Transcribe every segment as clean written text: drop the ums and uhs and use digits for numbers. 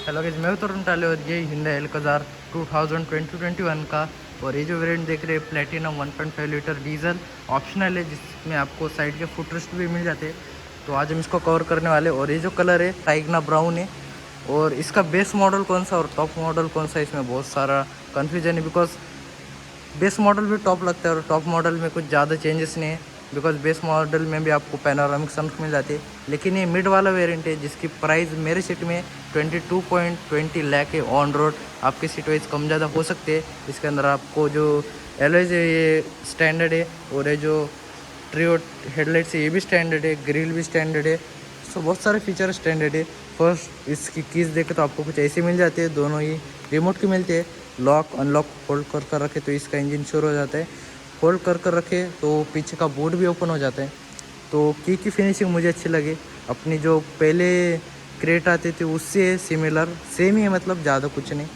Hello guys, मैं हूं तरुण टाले और ये Hyundai Alcazar 2020-21 का। और ये जो वेरिएंट देख रहे हैं प्लेटिनम 1.5 लीटर डीजल ऑप्शनल है, जिसमें आपको साइड के फुटरेस्ट भी मिल जाते हैं। तो आज हम इसको कवर करने वाले। और ये जो कलर है टाइगना ब्राउन है। और इसका बेस मॉडल कौन सा और टॉप मॉडल कौन सा, इसमें बहुत सारा कन्फ्यूजन है। बिकॉज बेस मॉडल भी टॉप लगता है और टॉप मॉडल में कुछ ज़्यादा चेंजेस नहीं है। बिकॉज बेस मॉडल में भी आपको पैनोरामिक सनरूफ मिल जाती है, लेकिन ये मिड वाला वेरिएंट है जिसकी प्राइस मेरे सीट में 22.20 लाख है। ऑन रोड आपकी सीट वाइज कम ज़्यादा हो सकते हैं। इसके अंदर आपको जो एलॉयज है ये स्टैंडर्ड है, और ये जो ट्रियो हेडलाइट्स है ये भी स्टैंडर्ड है, ग्रिल भी स्टैंडर्ड है। सो बहुत सारे फीचर स्टैंडर्ड है। फर्स्ट इसकी कीज़ देखे तो आपको कुछ ऐसी मिल जाती है, दोनों ही रिमोट की मिलती है। लॉक अनलॉक होल्ड कर रखे तो इसका इंजन शुरू हो जाता है, होल्ड कर रखे तो पीछे का बोर्ड भी ओपन हो जाता है। तो की फिनिशिंग मुझे अच्छी लगी। अपनी जो पहले क्रेट आती थी उससे सिमिलर सेम ही है, मतलब ज़्यादा कुछ नहीं।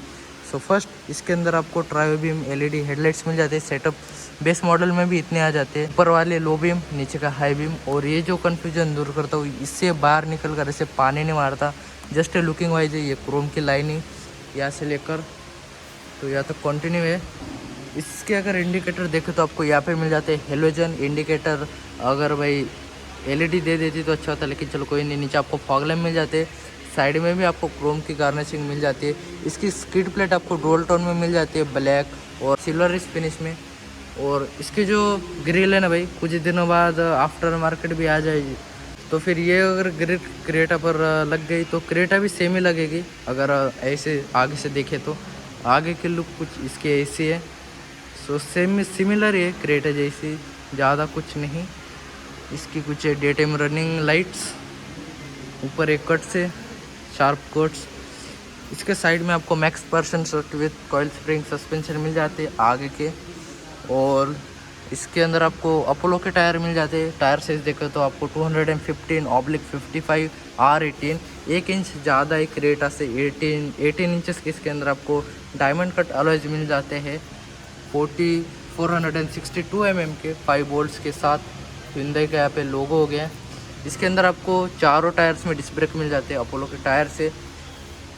सो फर्स्ट इसके अंदर आपको ट्रायो बीम एलईडी हेडलाइट्स मिल जाते हैं। सेटअप बेस मॉडल में भी इतने आ जाते हैं, ऊपर वाले लो बीम, नीचे का हाई बीम। और ये जो कन्फ्यूजन दूर करता हूँ, इससे बाहर निकल कर इसे पानी नहीं मारता, जस्ट लुकिंग वाइज है। ये क्रोम की लाइनिंग यहाँ से लेकर तो यहाँ तक कंटिन्यू है। इसके अगर इंडिकेटर देखें तो आपको यहाँ पे मिल जाते हैं हेलोजन इंडिकेटर। अगर भाई एलईडी दे देती तो अच्छा होता, लेकिन चलो कोई नहीं। नीचे आपको फॉग लैम्प मिल जाते हैं, साइड में भी आपको क्रोम की गार्निशिंग मिल जाती है। इसकी स्किड प्लेट आपको डुअल टोन में मिल जाती है, ब्लैक और सिल्वर फिनिश में। और इसकी जो ग्रिल है ना भाई, कुछ दिनों बाद आफ्टर मार्केट भी आ जाएगी। तो फिर ये अगर ग्रिल क्रेटा पर लग गई तो क्रेटा भी सेम ही लगेगी। अगर ऐसे आगे से देखें तो आगे के लुक कुछ इसके ऐसी है। सो सेम सिमिलर है क्रेटा जैसी, ज़्यादा कुछ नहीं। इसकी कुछ डे टाइम रनिंग लाइट्स, ऊपर एक कट से शार्प कट्स। इसके साइड में आपको MacPherson with coil spring suspension मिल जाते हैं आगे के। और इसके अंदर आपको अपोलो के टायर मिल जाते हैं। टायर साइज देखो तो आपको 215/55 R18, 1 इंच ज़्यादा है क्रेटा से। 18 इंचेस के इसके अंदर आपको डायमंड कट अलॉयज मिल जाते हैं। 462 mm के 5 बोल्ट्स के साथ Hyundai का यहाँ पे लोगो हो गया। इसके अंदर आपको चारों टायर्स में डिस्क ब्रेक मिल जाते हैं अपोलो के टायर से।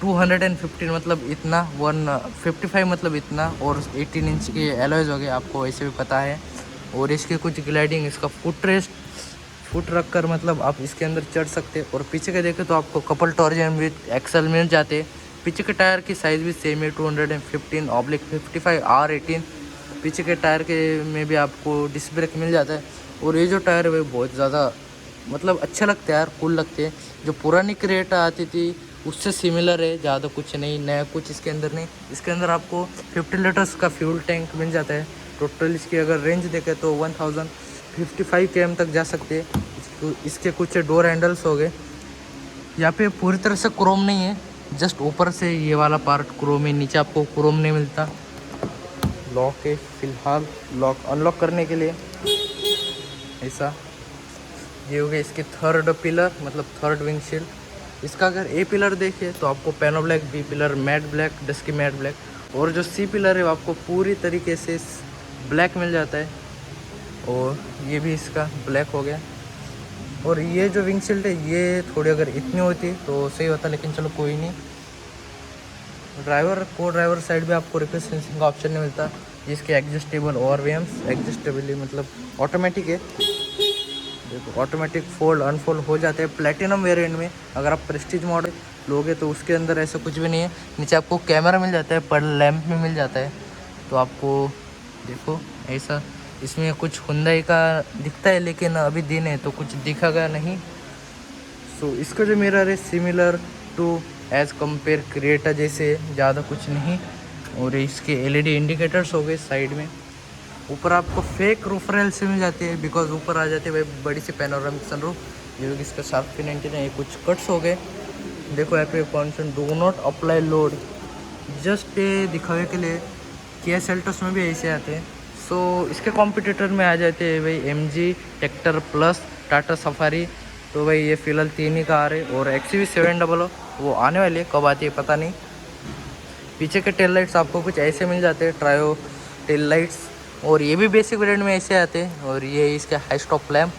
215 मतलब इतना, 155 मतलब इतना, और 18 इंच के एलॉयज हो गए, आपको वैसे भी पता है। और इसके कुछ ग्लाइडिंग, इसका फुट रेस्ट, फुट रख कर मतलब आप इसके अंदर चढ़ सकते। और पीछे के देखें तो आपको कपल टॉर्जन विद एक्सल मिल जाते। पीछे के टायर की साइज़ भी सेम है, 215/55 R18। पीछे के टायर के में भी आपको डिस्क ब्रेक मिल जाता है। और ये जो टायर है वो बहुत ज़्यादा मतलब अच्छे लगते हैं यार, कूल लगते हैं। जो पुरानी क्रेटा आती थी उससे सिमिलर है, ज़्यादा कुछ नहीं, नया कुछ इसके अंदर नहीं। इसके अंदर आपको 50 लीटर्स का फ्यूल टैंक मिल जाता है। टोटल इसकी अगर रेंज देखें तो 1055 km तक जा सकते हैं। इसके कुछ डोर हैंडल्स हो गए, यहाँ पे पूरी तरह से क्रोम नहीं है, जस्ट ऊपर से ये वाला पार्ट क्रोम है, नीचे आपको क्रोम नहीं मिलता। लॉक है फिलहाल, लॉक अनलॉक करने के लिए ऐसा। ये हो गया इसकी थर्ड पिलर, मतलब थर्ड विंडशील्ड। इसका अगर ए पिलर देखिए तो आपको piano black, B pillar matte black, dusky matte black, और जो सी पिलर है वो आपको पूरी तरीके से ब्लैक मिल जाता है। और ये भी इसका ब्लैक हो गया। और ये जो विंडशील्ड है ये थोड़ी अगर इतनी होती तो सही होता, लेकिन चलो कोई नहीं। ड्राइवर को ड्राइवर साइड भी आपको रिक्वेस्ट सेंसिंग का ऑप्शन नहीं मिलता। जिसके एडजस्टेबल और वेम्स एडजस्टेबली मतलब ऑटोमेटिक है। देखो ऑटोमेटिक फोल्ड अनफोल्ड हो जाते हैं प्लेटिनम वेरिएंट में। अगर आप प्रेस्टीज मॉडल लोगे तो उसके अंदर ऐसा कुछ भी नहीं है। नीचे आपको कैमरा मिल जाता है, पर लैंप में मिल जाता है। तो आपको देखो ऐसा इसमें कुछ Hyundai का दिखता है, लेकिन अभी दिन है तो कुछ दिखेगा नहीं। सो इसका जो मिरर है similar to as compare Creta जैसे, ज़्यादा कुछ नहीं। और इसके एलईडी इंडिकेटर्स हो गए साइड में। ऊपर आपको फेक रूफ रेल से मिल जाती है, बिकॉज ऊपर आ जाती है भाई बड़ी सी पैनोरामिक सनरूफ। जो कि इसका शार्प फिन एंटीना है, कुछ कट्स हो गए। देखो यहाँ पे caution do not apply load, just दिखावे के लिए। किया सेल्टोस में भी ऐसे आते हैं। सो इसके कॉम्पिटिटर में आ जाते हैं भाई MG tractor plus, Tata safari. तो भाई ये फ़िलहाल 3 ही कार है। और XUV 700 वो आने वाली है, कब आती है पता नहीं। पीछे के टेल लाइट्स आपको कुछ ऐसे मिल जाते हैं, ट्रायो टेल लाइट्स। और ये भी बेसिक वेरिएंट में ऐसे आते हैं। और ये इसका हाई स्टॉप लैम्प,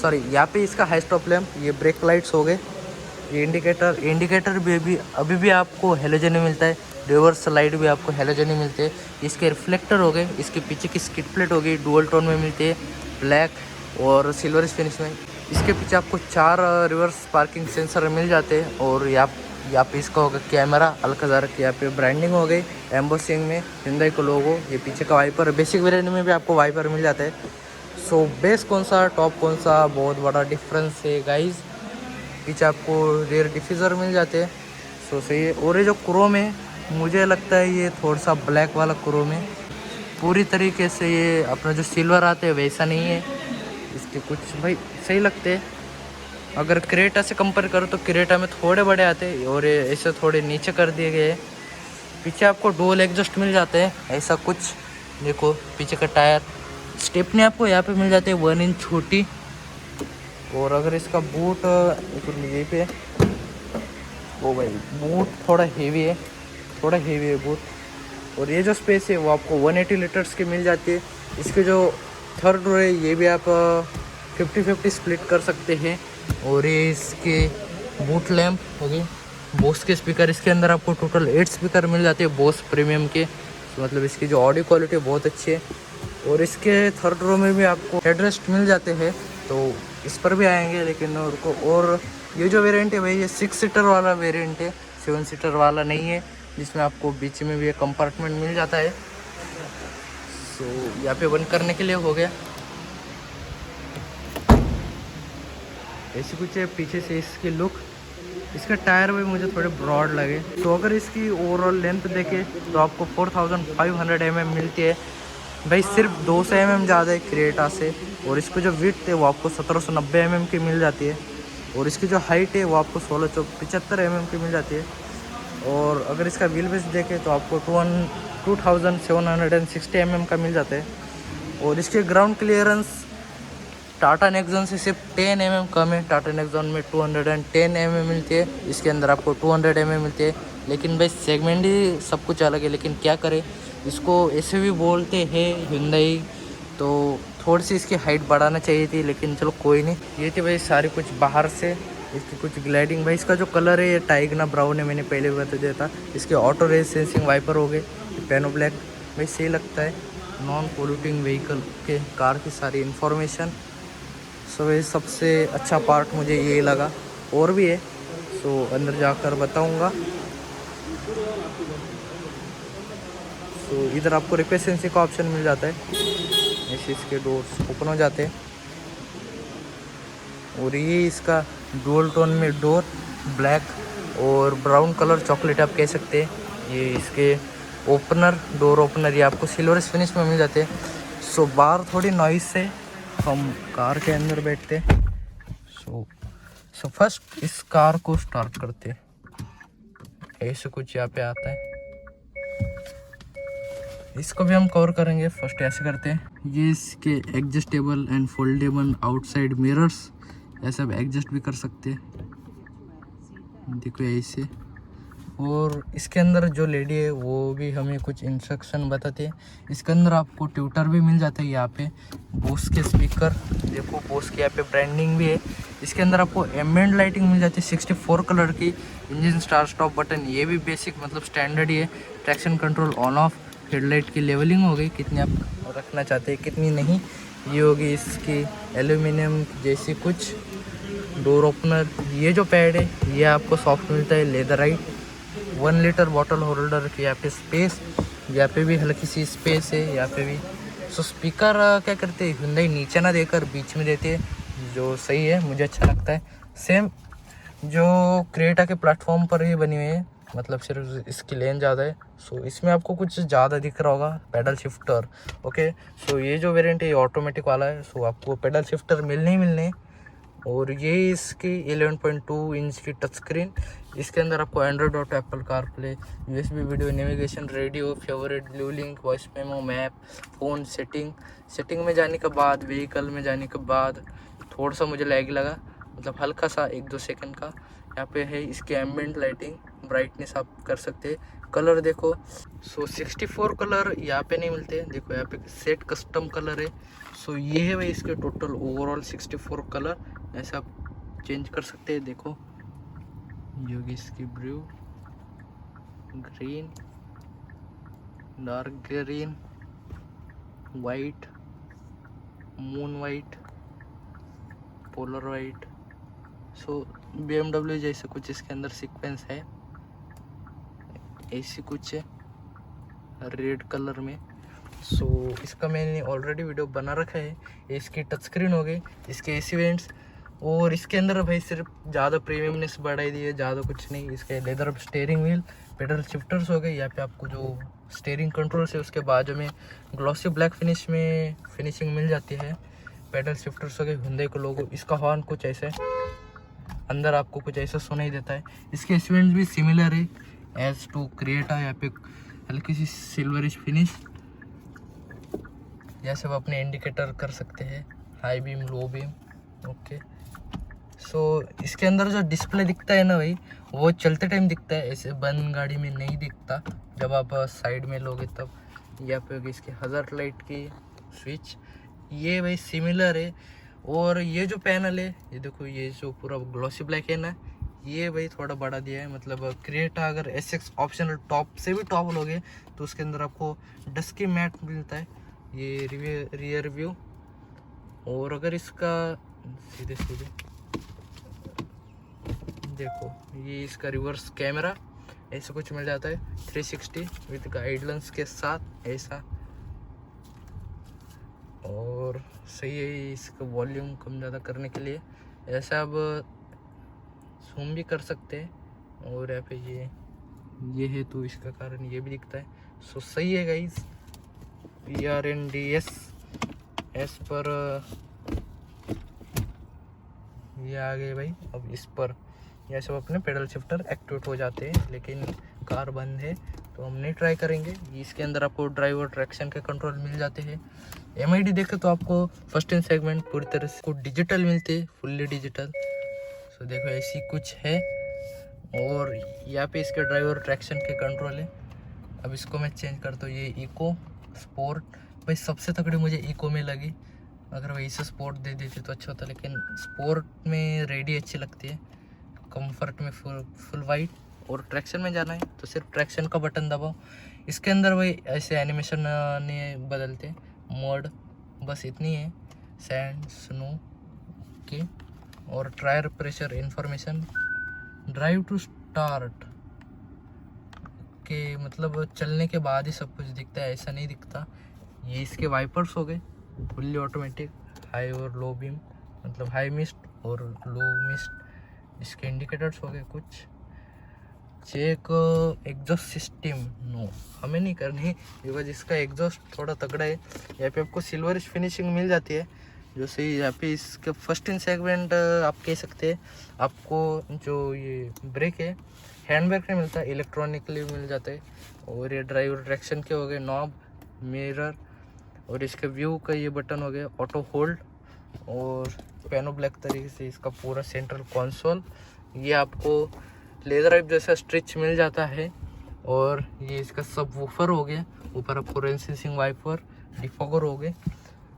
सॉरी यहाँ पे इसका हाई स्टॉप लैम्प। ये ब्रेक लाइट्स हो गए, ये इंडिकेटर भी अभी भी आपको हेलोजन ही मिलता है। रिवर्स लाइट भी आपको हेलोजन ही मिलते हैं। इसके रिफ्लेक्टर हो गए, इसके पीछे की स्किड प्लेट हो गई, डुअल टोन में मिलती है, ब्लैक और सिल्वर फिनिश में। इसके पीछे आपको 4 रिवर्स पार्किंग सेंसर मिल जाते हैं। और यहाँ पे इसका होगा कैमरा, अल्काज़ार की यहाँ पे ब्रांडिंग हो गई एम्बोसिंग में, हिंदाई का लोगो। ये पीछे का वाइपर, बेसिक वेरिएंट में भी आपको वाइपर मिल जाता है। सो बेस कौन सा, टॉप कौन सा, बहुत बड़ा डिफरेंस है गाइज। पीछे आपको रेयर डिफ्यूज़र मिल जाते हैं। सो सही है। और ये जो क्रोम है, मुझे लगता है ये थोड़ा सा ब्लैक वाला क्रोम है। पूरी तरीके से ये अपना जो सिल्वर आते हैं वैसा नहीं है। इसके कुछ भाई सही लगते हैं। अगर क्रेटा से कंपेयर करो तो क्रेटा में थोड़े बड़े आते हैं और ये ऐसे थोड़े नीचे कर दिए गए हैं। पीछे आपको डुअल एग्जॉस्ट मिल जाते हैं, ऐसा कुछ। देखो पीछे का टायर, स्टेपनी आपको यहाँ पे मिल जाते हैं 1 इंच छोटी। और अगर इसका बूट यहीं पे, ओ भाई बूट थोड़ा हेवी है बूट। और ये जो स्पेस है वो आपको 180 लीटर्स की मिल जाती है। इसके जो थर्ड रो है ये भी आप 50-50 स्प्लिट कर सकते हैं। और ये इसके बूट लैम्प हो गई, बोस के स्पीकर। इसके अंदर आपको टोटल 8 स्पीकर मिल जाते हैं बोस प्रीमियम के। तो मतलब इसकी जो ऑडियो क्वालिटी बहुत अच्छी है। और इसके थर्ड रो में भी आपको हेडरेस्ट मिल जाते हैं, तो इस पर भी आएंगे। लेकिन और ये जो वेरिएंट है भाई ये 6 सीटर वाला वेरिएंट है, 7 सीटर वाला नहीं है, जिसमें आपको बीच में भी एक कंपार्टमेंट मिल जाता है। सो यहाँ पे बंद करने के लिए हो गया। ऐसी कुछ है पीछे से इसकी लुक। इसका टायर भी मुझे थोड़े ब्रॉड लगे। तो अगर इसकी ओवरऑल लेंथ देखें तो आपको 4500 mm मिलती है भाई, सिर्फ 200 mm ज़्यादा है क्रेटा से। और इसकी जो विड्थ है वो आपको 1790 mm की मिल जाती है। और इसकी जो हाइट है वो आपको 1675 mm की मिल जाती है। और अगर इसका व्हील बेस देखें तो आपको 2760 mm का मिल जाता है। और इसके ग्राउंड क्लियरेंस टाटा नेक्सॉन से सिर्फ 10 mm कम है। टाटा नेक्सॉन में 210 mm मिलती है, इसके अंदर आपको 200 mm मिलती है। लेकिन भाई सेगमेंट ही सब कुछ अलग है। लेकिन क्या करें, इसको ऐसे भी बोलते हैं हिंदाई, तो थोड़ी सी इसकी हाइट बढ़ाना चाहिए थी, लेकिन चलो कोई नहीं। ये थी भाई सारी कुछ बाहर से इसकी कुछ ग्लाइडिंग। भाई इसका जो कलर है ये टाइगना ब्राउन है, मैंने पहले भी बता दिया था। इसके ऑटो रेस सेंसिंग वाइपर हो गए, पेनो ब्लैक भाई सही लगता है। नॉन पोल्यूटिंग व्हीकल के कार की सारी इन्फॉर्मेशन। सो ये सबसे अच्छा पार्ट मुझे ये लगा, और भी है सो अंदर जाकर बताऊंगा। सो इधर आपको रिपेयर सेंसिंग का ऑप्शन मिल जाता है, ऐसे इसके डोर्स ओपन हो जाते हैं। और ये इसका डुअल टोन में डोर, ब्लैक और ब्राउन कलर, चॉकलेट आप कह सकते हैं। ये इसके ओपनर, डोर ओपनर ये आपको सिल्वर फिनिश में मिल जाते हैं। सो बाहर थोड़ी नॉइस से हम कार के अंदर बैठते। सो फर्स्ट इस कार को स्टार्ट करते, ऐसे कुछ यहाँ पे आता है। इसको भी हम कवर करेंगे। फर्स्ट ऐसे करते हैं। ये इसके adjustable and foldable outside mirrors, ऐसे आप एडजस्ट भी कर सकते हैं, देखो ऐसे। और इसके अंदर जो लेडी है वो भी हमें कुछ इंस्ट्रक्शन बताते हैं। इसके अंदर आपको ट्यूटर भी मिल जाता है। यहाँ पे बोस के स्पीकर, देखो बोस की यहाँ पे ब्रांडिंग भी है। इसके अंदर आपको एम्बिएंट लाइटिंग मिल जाती है 64 कलर की। इंजन स्टार्ट स्टॉप बटन ये भी बेसिक मतलब स्टैंडर्ड ही है। Traction control on off, headlight की लेवलिंग हो गई, कितनी आप रखना चाहते हैं कितनी नहीं, ये होगी इसकी एल्यूमिनियम जैसी कुछ। डोर ओपनर, ये जो पैड है ये आपको सॉफ्ट मिलता है, लेदराइट। 1 लीटर बॉटल होल्डर की यहाँ पे स्पेस, यहाँ पे भी हल्की सी स्पेस है, यहाँ पे भी। सो स्पीकर क्या करते हैं हिंदाई नीचे ना देकर बीच में देते हैं, जो सही है, मुझे अच्छा लगता है। सेम जो क्रेटा के प्लेटफॉर्म पर ही बनी हुई है, मतलब सिर्फ इसकी लेन ज़्यादा है। सो इसमें आपको कुछ ज़्यादा दिख रहा होगा, पेडल शिफ्टर। ओके, सो ये जो वेरिएंट है ये ऑटोमेटिक वाला है। सो आपको पेडल शिफ्टर मिलने ही मिलने। और ये इसकी 11.2 इंच की टच स्क्रीन। इसके अंदर आपको Android auto, Apple CarPlay, USB video, navigation, radio, favourite, blue link, voice memo, map, phone, setting में जाने के बाद, व्हीकल में जाने के बाद थोड़ा सा मुझे लैग लगा, मतलब हल्का सा 1-2 सेकंड का। यहाँ पे है इसके एम्बिएंट लाइटिंग, ब्राइटनेस आप कर सकते हैं। कलर देखो, सो 64 कलर यहाँ पे नहीं मिलते, देखो यहाँ पे सेट कस्टम कलर है। सो ये है भाई इसके टोटल ओवरऑल 64 कलर, ऐसे आप चेंज कर सकते हैं। देखो योगी इसकी blue, green, dark green, white, moon white, polar white. So BMW जैसे कुछ इसके अंदर सीक्वेंस है, ऐसी कुछ है रेड कलर में। सो इसका मैंने ऑलरेडी वीडियो बना रखा है। इसकी टच स्क्रीन हो गई, इसके एसी वेंट्स, और इसके अंदर भाई सिर्फ ज़्यादा प्रीमियमनेस बढ़ाई दी है, ज़्यादा कुछ नहीं। इसके leather steering wheel, pedal shifters हो गए। यहाँ पे आपको जो स्टेयरिंग कंट्रोल्स है उसके बाजू में ग्लॉसी ब्लैक फिनिश में फिनिशिंग मिल जाती है। पेडल शिफ्टर्स हो गए, हुंडई का लोगो। इसका हॉर्न कुछ ऐसे अंदर आपको कुछ ऐसा सुनाई देता है। इसके एसी वेंट्स भी सिमिलर है एज टू क्रिएटा। यहाँ पे हल्की सी सिल्वरिश फिनिश। यहाँ सब अपने इंडिकेटर कर सकते हैं, high beam, low beam. Okay, so इसके अंदर जो डिस्प्ले दिखता है ना भाई, वो चलते टाइम दिखता है, ऐसे बंद गाड़ी में नहीं दिखता। जब आप साइड में लोगे तब। यहाँ पे होगी इसकी हज़ार्ड लाइट की स्विच, ये भाई सिमिलर है। और ये जो पैनल है, ये देखो, ये जो पूरा ग्लॉसी ब्लैक है ना, ये भाई थोड़ा बड़ा दिया है। मतलब क्रिएटा अगर SX ऑप्शनल टॉप से भी टॉप लोगे तो उसके अंदर आपको डस्की मैट मिलता है, ये रियर व्यू। और अगर इसका सीधे देखो, ये इसका रिवर्स कैमरा ऐसा कुछ मिल जाता है 360 विद गाइड लेंस के साथ ऐसा। और सही है इसका वॉल्यूम कम ज़्यादा करने के लिए, ऐसा आप जूम भी कर सकते हैं। और यहाँ पे ये है तो इसका कारण ये भी दिखता है। सो सही है गाइस। PRNDS एस पर ये आ गए भाई। अब इस पर यह सब अपने पेडल शिफ्टर एक्टिवेट हो जाते हैं, लेकिन कार बंद है तो हम नहीं ट्राई करेंगे। इसके अंदर आपको ड्राइव और ट्रैक्शन के कंट्रोल मिल जाते हैं। MID देखे तो आपको फर्स्ट इन सेगमेंट पूरी तरह से डिजिटल मिलते हैं, फुल्ली डिजिटल। सो देखो ऐसी कुछ है। और यहाँ पे इसके ड्राइव और ट्रैक्शन के कंट्रोल है। अब इसको मैं चेंज करता हूँ, ये इको स्पोर्ट। भाई सबसे तगड़ी मुझे इको में लगी, अगर वही से स्पोर्ट दे देती तो अच्छा होता, लेकिन स्पोर्ट में रेडी अच्छी लगती है, कंफर्ट में फुल वाइट। और ट्रैक्शन में जाना है तो सिर्फ ट्रैक्शन का बटन दबाओ। इसके अंदर वही ऐसे एनिमेशन नहीं बदलते, मोड बस इतनी है, सैंड, स्नो के। और tyre pressure information, drive to start के, मतलब चलने के बाद ही सब कुछ दिखता है, ऐसा नहीं दिखता। ये इसके वाइपर्स हो गए फुल्ली ऑटोमेटिक, हाई और लो बीम, मतलब हाई मिस्ट और लो मिस्ट। इसके इंडिकेटर्स हो गए कुछ। चेक एग्जॉस्ट सिस्टम, नो हमें नहीं करनी, बिकॉज इसका एग्जॉस्ट थोड़ा तगड़ा है। यहाँ पे आपको सिल्वरिश फिनिशिंग मिल जाती है, जो सही। यहाँ पे इसके फर्स्ट इन सेगमेंट आप कह सकते हैं। आपको जो ये ब्रेक है, हैंड ब्रेक नहीं मिलता, इलेक्ट्रॉनिकली मिल जाता है। और ये ड्राइवर ट्रैक्शन के हो गए नॉब, मिरर। और इसके व्यू का ये बटन हो गया ऑटो होल्ड। और पैनो ब्लैक तरीके से इसका पूरा सेंट्रल कंसोल, ये आपको लेदर राइप जैसा स्ट्रिच मिल जाता है। और ये इसका सब वूफर हो गया, ऊपर आपको रेन सेंसिंग वाइपर, डिफॉगर हो गए।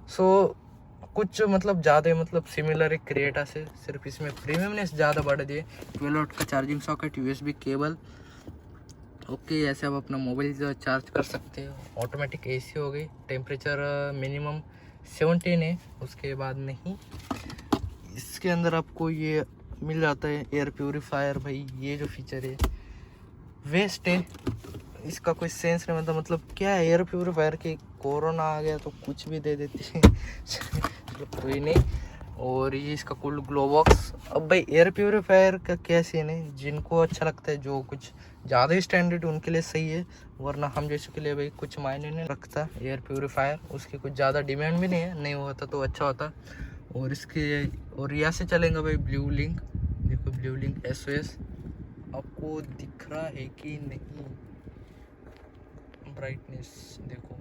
सो कुछ मतलब ज़्यादा मतलब सिमिलर है क्रिएटा से, सिर्फ इसमें प्रीमियमनेस ज़्यादा बढ़ा दिए। 12 वोल्ट का charging socket, USB cable. Okay, ऐसे आप अपना मोबाइल चार्ज कर सकते हो। ऑटोमेटिक AC हो गई, टेम्परेचर मिनिमम 17 है, उसके बाद नहीं। इसके अंदर आपको ये मिल जाता है एयर प्यूरीफायर। भाई ये जो फीचर है वेस्ट है, इसका कोई सेंस नहीं बनता। मतलब क्या है एयर प्यूरीफायर की, कोरोना आ गया तो कुछ भी दे देती है कोई नहीं। और ये इसका कूल ग्लो बॉक्स। अब भाई एयर प्यूरीफायर का क्या सीन है, जिनको अच्छा लगता है, जो कुछ ज़्यादा ही स्टैंडर्ड उनके लिए सही है, वरना हम जैसे के लिए भाई कुछ मायने नहीं रखता एयर प्यूरीफायर। उसकी कुछ ज़्यादा डिमांड भी नहीं है, नहीं होता तो अच्छा होता। और इसके और यहाँ से चलेंगे भाई ब्लू लिंक। देखो ब्लू लिंक SOS आपको दिख रहा है कि नहीं, ब्राइटनेस देखो,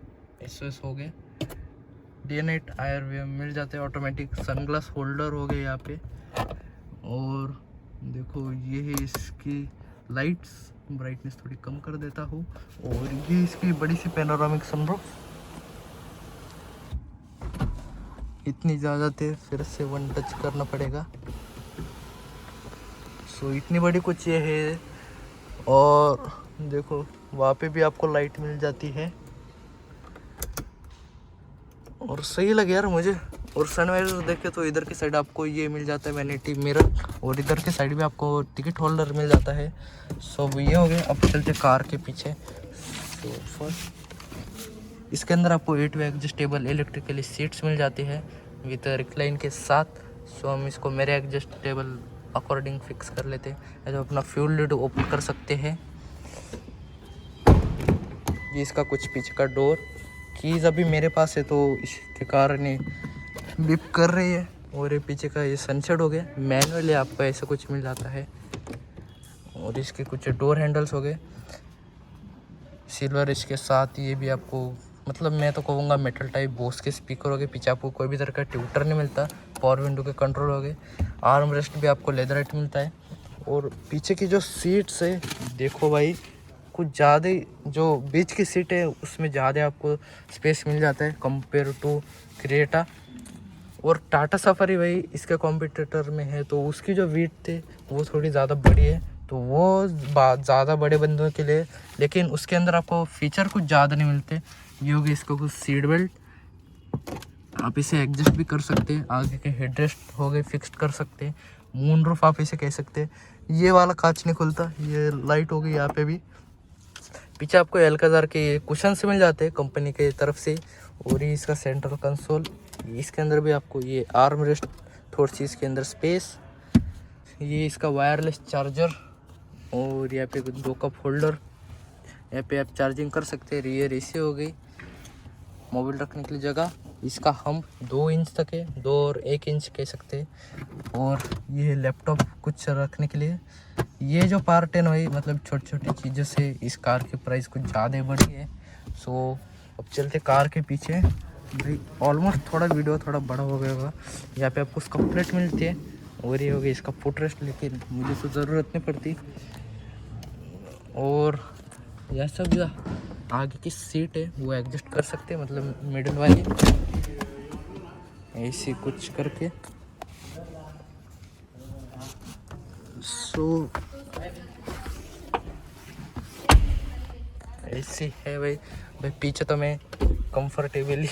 SOS हो गए। डे नाइट आयर मिल जाते हैं ऑटोमेटिक। सनग्लास होल्डर हो गए यहाँ पे। और देखो ये है इसकी लाइट्स, ब्राइटनेस थोड़ी कम कर देता हूँ। और ये इसकी बड़ी सी पैनोरामिक सनरूफ, इतनी ज़्यादा थे, फिर से वन टच करना पड़ेगा। सो इतनी बड़ी कुछ ये है। और देखो वहाँ पे भी आपको लाइट मिल जाती है और सही लगे यार मुझे। और सनवाइजर देखे तो इधर की साइड आपको ये मिल जाता है वैनिटी मिरर, और इधर की साइड भी आपको टिकट होल्डर मिल जाता है। सो ये हो गया। अब चलते कार के पीछे। सो फर्स्ट इसके अंदर आपको 8 वे एडजस्टेबल इलेक्ट्रिकली सीट्स मिल जाती है विद रिक्लाइन के साथ। सो हम इसको मेरे एडजस्टेबल अकॉर्डिंग फिक्स कर लेते हैं। तो अपना फ्यूल लिड ओपन कर सकते हैं। ये इसका कुछ पीछे का डोर, कीज़ अभी मेरे पास है तो इसके कारण ये बिप कर रही है। और ये पीछे का ये सनसेट हो गया। मैनुअली आपको ऐसा कुछ मिल जाता है। और इसके कुछ डोर हैंडल्स हो गए सिल्वर इसके साथ। ये भी आपको मतलब मैं तो कहूँगा मेटल टाइप बोस के स्पीकर हो गए। पीछे आपको कोई भी तरह का ट्यूटर नहीं मिलता। पावर विंडो के कंट्रोल हो गए। आर्म रेस्ट भी आपको लेदरेट मिलता है। और पीछे की जो सीट्स है देखो भाई, कुछ ज़्यादा जो बीच की सीट है उसमें ज़्यादा आपको स्पेस मिल जाता है कंपेयर टू क्रेटा। और टाटा सफारी भाई इसके कॉम्पिटिटर में है तो उसकी जो विड्थ है वो थोड़ी ज़्यादा बड़ी है, तो वो ज़्यादा बड़े बंदों के लिए। लेकिन उसके अंदर आपको फीचर कुछ ज़्यादा नहीं मिलते। ये होगी इसको कुछ सीट बेल्ट, आप इसे एडजस्ट भी कर सकते हैं। आगे के हेडरेस्ट हो गए फिक्स्ड कर सकते हैं। मून रूफ आप इसे कह सकते हैं। ये वाला कांच नहीं खुलता। ये लाइट हो गई यहाँ पे भी। पीछे आपको एल्काजार के कुशन से मिल जाते हैं कंपनी के तरफ से। और ये इसका सेंट्रल कंसोल, इसके अंदर भी आपको ये आर्म रेस्ट, थोड़ी सी इसके अंदर स्पेस। ये इसका वायरलेस चार्जर और यहाँ पे 2 कप होल्डर, यहाँ पे आप चार्जिंग कर सकते हैं। रियर एसी हो गई, मोबाइल रखने के लिए जगह। इसका हम 2 इंच तक है, 2 और 1 इंच कह सकते हैं। और ये लैपटॉप कुछ रखने के लिए। ये जो पार्ट है ना भाई मतलब छोटी छोटी चीज़ों से इस कार की प्राइस कुछ ज़्यादा बढ़ी है। सो अब चलते कार के पीछे भाई। ऑलमोस्ट थोड़ा वीडियो थोड़ा बड़ा हो गया होगा। यहाँ पे आपको उसका प्लेट मिलती है और ये हो गया इसका फुट रेस्ट, लेकिन मुझे तो ज़रूरत नहीं पड़ती। और यह सब जो आगे की सीट है वो एडजस्ट कर सकते हैं, मतलब मिडिल वाली ऐसी कुछ करके। सो ऐसी है भाई। पीछे तो मैं कंफर्टेबली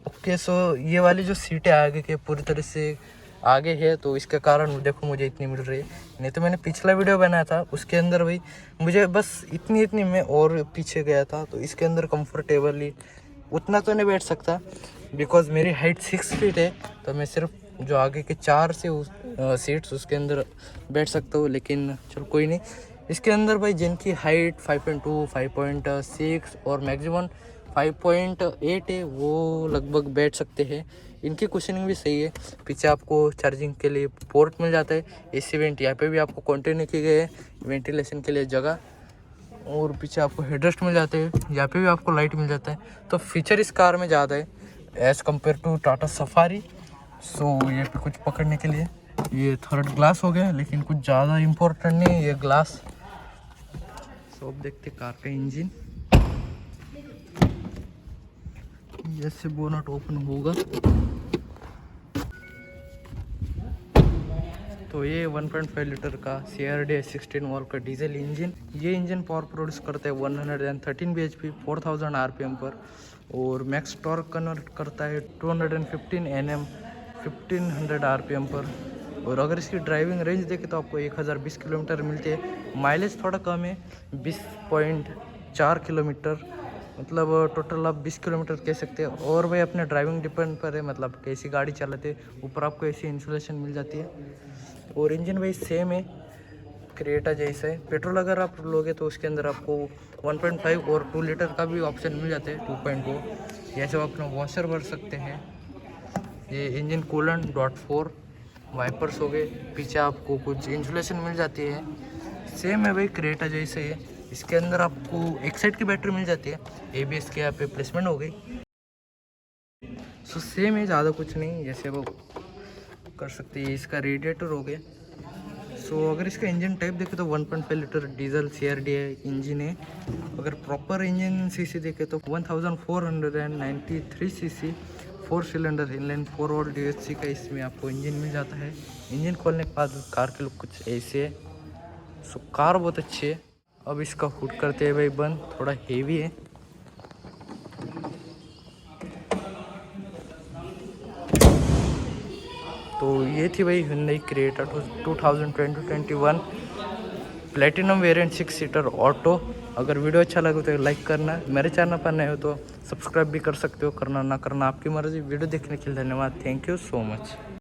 ओके। सो ये वाली जो सीटें आगे के पूरी तरह से आगे है तो इसके कारण देखो मुझे इतनी मिल रही है। नहीं तो मैंने पिछला वीडियो बनाया था उसके अंदर भाई मुझे बस इतनी मैं और पीछे गया था। तो इसके अंदर कंफर्टेबली उतना तो नहीं बैठ सकता बिकॉज मेरी हाइट 6 फीट है। तो मैं सिर्फ जो आगे के 4 से सीट्स उसके अंदर बैठ सकता हूँ। लेकिन चलो कोई नहीं। इसके अंदर भाई जिनकी हाइट 5.2, 5.6 और मैक्सिमम 5.8 है वो लगभग बैठ सकते हैं। इनकी कुशनिंग भी सही है। पीछे आपको चार्जिंग के लिए पोर्ट मिल जाता है। एसी वेंट यहाँ पे भी आपको कंटिन्यू की गई है वेंटिलेशन के लिए जगह। और पीछे आपको हेडरेस्ट मिल जाते हैं, यहाँ पे भी आपको लाइट मिल जाता है। तो फीचर इस कार में ज़्यादा है as compare to Tata Safari. So ये पे कुछ पकड़ने के लिए ये थर्ड ग्लास हो गया, लेकिन कुछ ज़्यादा इम्पोर्टेंट नहीं है ये ग्लास। सो अब देखते कार का इंजन। जैसे बोनट ओपन होगा तो ये 1.5 लीटर का CRD 16 वॉल्व का डीजल इंजन। ये इंजन पावर प्रोड्यूस करता है 113 bhp 4000 RPM पर। और मैक्स टॉर्क कन्वर्ट करता है 215 Nm 1500 RPM पर। और अगर इसकी ड्राइविंग रेंज देखें तो आपको 1020 किलोमीटर मिलती है। माइलेज थोड़ा कम है 20.4 किलोमीटर, मतलब टोटल आप 20 किलोमीटर कह सकते हैं। और भाई अपने ड्राइविंग डिपेंड पर है, मतलब कैसी गाड़ी चलाते ऊपर आपको ऐसी इंसुलेशन मिल जाती है। और इंजन भाई सेम है क्रेटा जैसा है। पेट्रोल अगर आप लोगे तो उसके अंदर आपको 1.5 और 2 लीटर का भी ऑप्शन मिल जाते हैं 2.2। ये सब अपना वॉशर भर सकते हैं। ये इंजन कूलेंट .4 वाइपर्स हो गए। पीछे आपको कुछ इंसुलेशन मिल जाती है। सेम है भाई क्रेटा जैसे है। इसके अंदर आपको एक साइड की बैटरी मिल जाती है। ABS के यहाँ पे प्लेसमेंट हो गई। सो सेम है, ज़्यादा कुछ नहीं जैसे वो कर सकते हैं। इसका रेडिएटर हो गया। सो अगर इसका इंजन टाइप देखें तो 1.5 लीटर डीजल CRD इंजन है। अगर प्रॉपर इंजन सीसी देखें तो 1493 cc 4 cylinder inline 4 volt DSC का इसमें आपको इंजन मिल जाता है। इंजन खोलने के बाद कार के लुक कुछ ऐसे है। सो कार बहुत अच्छी है। अब इसका हुड करते हैं भाई बंद, थोड़ा हेवी है। तो ये थी भाई Hyundai Creta 2020-21 platinum variant 6 seater auto. अगर वीडियो अच्छा लगे तो लाइक करना, मेरे चैनल पर नए हो तो सब्सक्राइब भी कर सकते हो, करना ना करना आपकी मर्जी। वीडियो देखने के लिए धन्यवाद, थैंक यू सो मच।